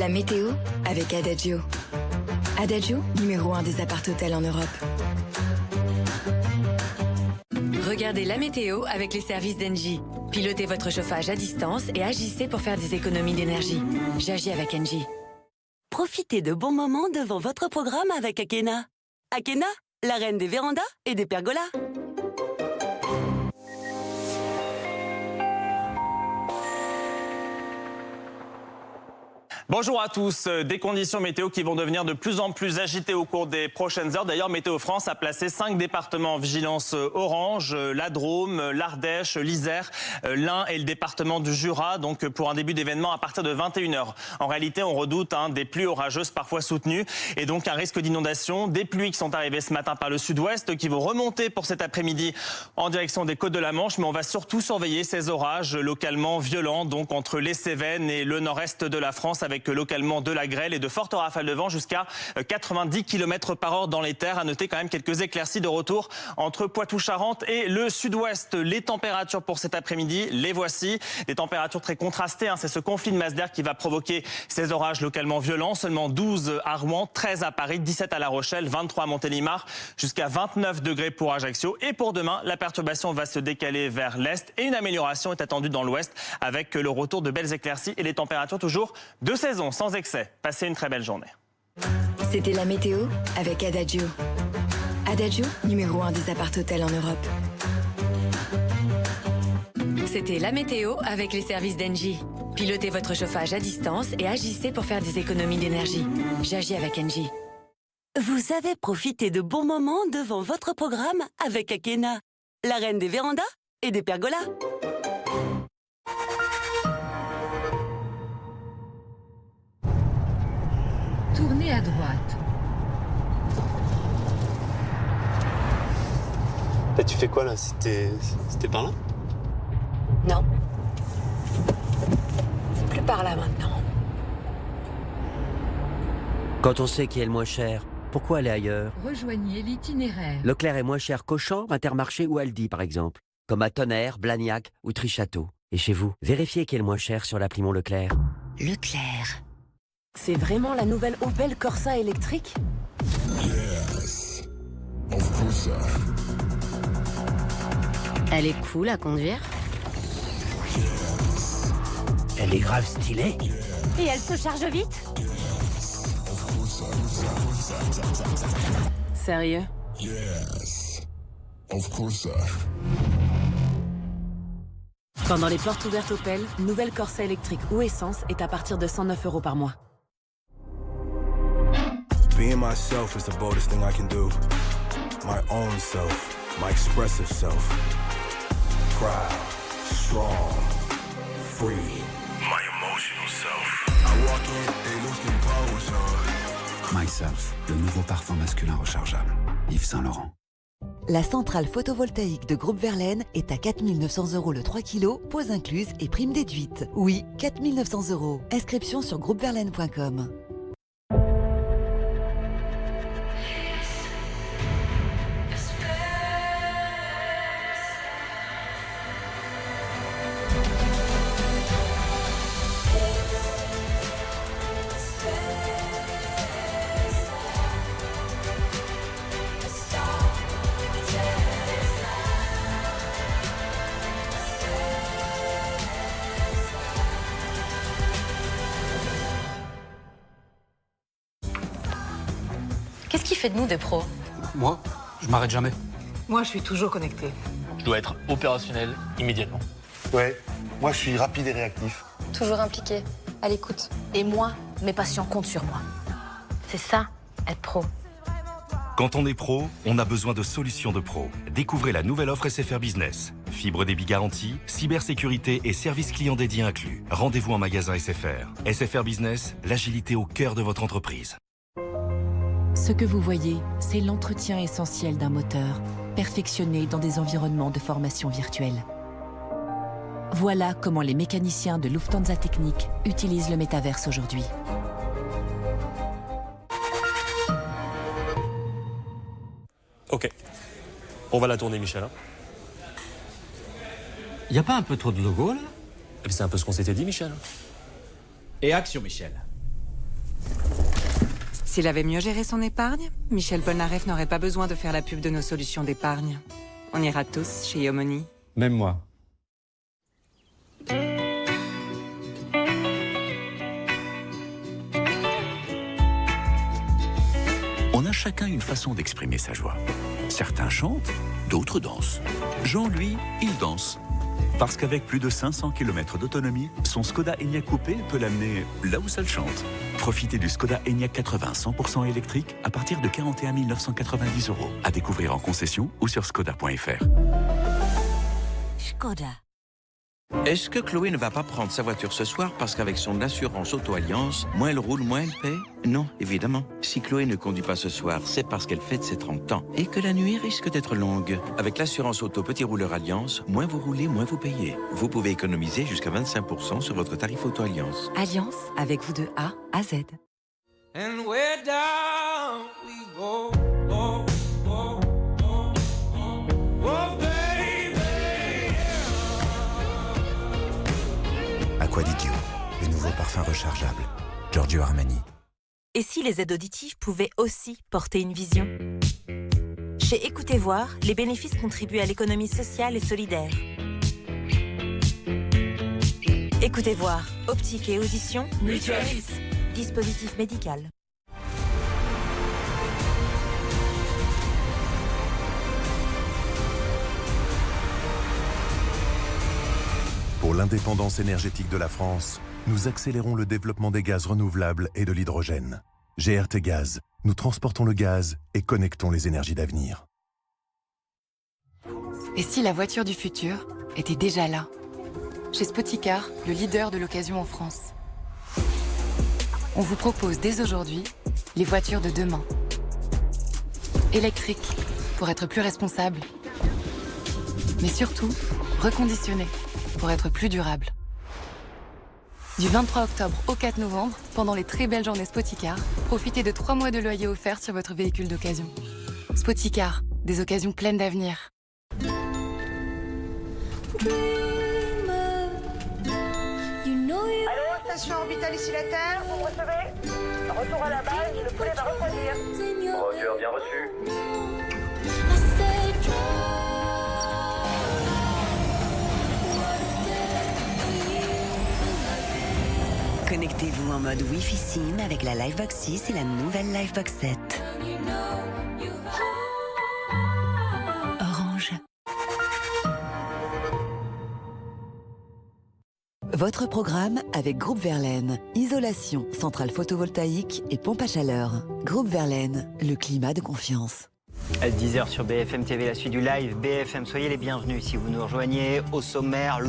La météo avec Adagio. Adagio, numéro 1 des appart-hôtels en Europe. Regardez la météo avec les services d'Engie. Pilotez votre chauffage à distance et agissez pour faire des économies d'énergie. J'agis avec Engie. Profitez de bons moments devant votre programme avec Akena. Akena, la reine des vérandas et des pergolas. Bonjour à tous. Des conditions météo qui vont devenir de plus en plus agitées au cours des prochaines heures. D'ailleurs, Météo France a placé 5 départements en vigilance orange, la Drôme, l'Ardèche, l'Isère, l'Ain et le département du Jura, donc pour un début d'événement à partir de 21h. En réalité, on redoute des pluies orageuses parfois soutenues et donc un risque d'inondation. Des pluies qui sont arrivées ce matin par le sud-ouest qui vont remonter pour cet après-midi en direction des côtes de la Manche. Mais on va surtout surveiller ces orages localement violents, donc entre les Cévennes et le nord-est de la France, avec localement de la grêle et de fortes rafales de vent jusqu'à 90 km/h dans les terres. À noter quand même quelques éclaircies de retour entre Poitou-Charentes et le sud-ouest. Les températures pour cet après-midi, les voici. Des températures très contrastées. C'est ce conflit de masse d'air qui va provoquer ces orages localement violents. Seulement 12 à Rouen, 13 à Paris, 17 à La Rochelle, 23 à Montélimar, jusqu'à 29 degrés pour Ajaccio. Et pour demain, la perturbation va se décaler vers l'est et une amélioration est attendue dans l'ouest avec le retour de belles éclaircies et les températures toujours de saison, sans excès. Passez une très belle journée. C'était la météo avec Adagio. Adagio, numéro 1 des appart-hôtels en Europe. C'était la météo avec les services d'Engie. Pilotez votre chauffage à distance et agissez pour faire des économies d'énergie. J'agis avec Engie. Vous savez profiter de bons moments devant votre programme avec Akena, la reine des vérandas et des pergolas. Tournez à droite. Là, tu fais quoi là? C'était par là? Non. C'est plus par là maintenant. Quand on sait qui est le moins cher, pourquoi aller ailleurs? Rejoignez l'itinéraire. Leclerc est moins cher qu'Auchan, Intermarché ou Aldi par exemple. Comme à Tonnerre, Blagnac ou Trichâteau. Et chez vous, vérifiez qui est le moins cher sur l'appli Mon Leclerc. Leclerc. C'est vraiment la nouvelle Opel Corsa électrique? Yes. Of course. Elle est cool à conduire. Yes. Elle est grave stylée. Et elle se charge vite? Of course. Sérieux? Yes. Of course. Pendant les portes ouvertes Opel, nouvelle Corsa électrique ou essence est à partir de 109 € par mois. Being myself is the boldest thing I can do. My own self, my expressive self. Proud, strong, free. My emotional self. I walk in, they looking power, y'all. Myself, le nouveau parfum masculin rechargeable. Yves Saint Laurent. La centrale photovoltaïque de Groupe Verlaine est à 4 900 € le 3 kg, pose incluse et prime déduite. Oui, 4 900 €. Inscription sur groupeverlaine.com. Qu'est-ce qui fait de nous des pros? Moi, je m'arrête jamais. Moi, je suis toujours connecté. Je dois être opérationnel immédiatement. Ouais, moi je suis rapide et réactif. Toujours impliqué, à l'écoute. Et moi, mes patients comptent sur moi. C'est ça, être pro. Quand on est pro, on a besoin de solutions de pro. Découvrez la nouvelle offre SFR Business. Fibre débit garantie, cybersécurité et service client dédié inclus. Rendez-vous en magasin SFR. SFR Business, l'agilité au cœur de votre entreprise. Ce que vous voyez, c'est l'entretien essentiel d'un moteur, perfectionné dans des environnements de formation virtuelle. Voilà comment les mécaniciens de Lufthansa Technik utilisent le métaverse aujourd'hui. Ok. On va la tourner, Michel. Y a pas un peu trop de logo, là? C'est un peu ce qu'on s'était dit, Michel. Et action, Michel. S'il avait mieux géré son épargne, Michel Polnareff n'aurait pas besoin de faire la pub de nos solutions d'épargne. On ira tous chez Yomoni. Même moi. On a chacun une façon d'exprimer sa joie. Certains chantent, d'autres dansent. Jean, lui, il danse. Parce qu'avec plus de 500 km d'autonomie, son Skoda Enyaq Coupé peut l'amener là où ça le chante. Profitez du Skoda Enyaq 80 100% électrique à partir de 41 990 €. À découvrir en concession ou sur skoda.fr. Skoda. Est-ce que Chloé ne va pas prendre sa voiture ce soir parce qu'avavec son assurance auto-alliance, moins elle roule, moins elle paie? Non, évidemment. Si Chloé ne conduit pas ce soir, c'est parce qu'elle fête ses 30 ans et que la nuit risque d'être longue. Avec l'assurance auto Petit Rouleur Alliance, moins vous roulez, moins vous payez. Vous pouvez économiser jusqu'à 25% sur votre tarif auto-alliance. Alliance, avec vous de A à Z. And we're down we go, oh, oh, oh, oh, baby. Aqua di Gio, le nouveau parfum rechargeable. Giorgio Armani. Et si les aides auditives pouvaient aussi porter une vision? Chez Écoutez Voir, les bénéfices contribuent à l'économie sociale et solidaire. Écoutez Voir, optique et audition, Mutualis. Dispositif médical. Pour l'indépendance énergétique de la France, nous accélérons le développement des gaz renouvelables et de l'hydrogène. GRT Gaz, nous transportons le gaz et connectons les énergies d'avenir. Et si la voiture du futur était déjà là? Chez Spoticar, le leader de l'occasion en France. On vous propose dès aujourd'hui les voitures de demain. Électriques, pour être plus responsables. Mais surtout, reconditionnées, pour être plus durable. Du 23 octobre au 4 novembre, pendant les très belles journées Spoticar, profitez de 3 mois de loyer offert sur votre véhicule d'occasion. Spoticar, des occasions pleines d'avenir. Allô, station orbitale ici la Terre, vous me recevez? Retour à la base, le poulet va refroidir. Roger, bien reçu. Connectez-vous en mode Wi-Fi SIM avec la Livebox 6 et la nouvelle Livebox 7. Orange. Votre programme avec Groupe Verlaine. Isolation, centrale photovoltaïque et pompe à chaleur. Groupe Verlaine, le climat de confiance. À 10h sur BFM TV, la suite du live BFM. Soyez les bienvenus si vous nous rejoignez. Au sommaire,